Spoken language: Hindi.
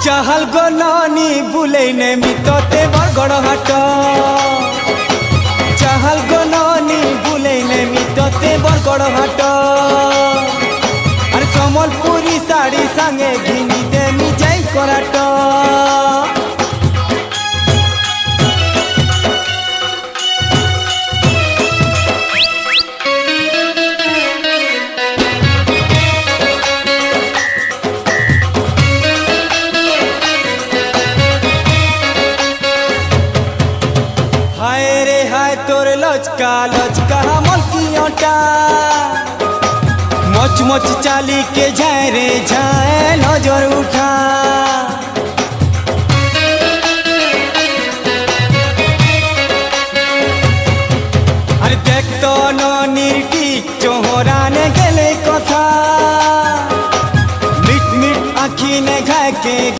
चाहल गो नानी बुलेने मितते बरगड़ हाट चाहल गो नानी बुलेने मितते बरगड़ हाट अरे समलपुरी साड़ी संगे घिनी देमी जाई कराट हाय रे हाय तोर लचका लचका मलकियोटा मच मच चाली के जाए रे जाए नजर उठा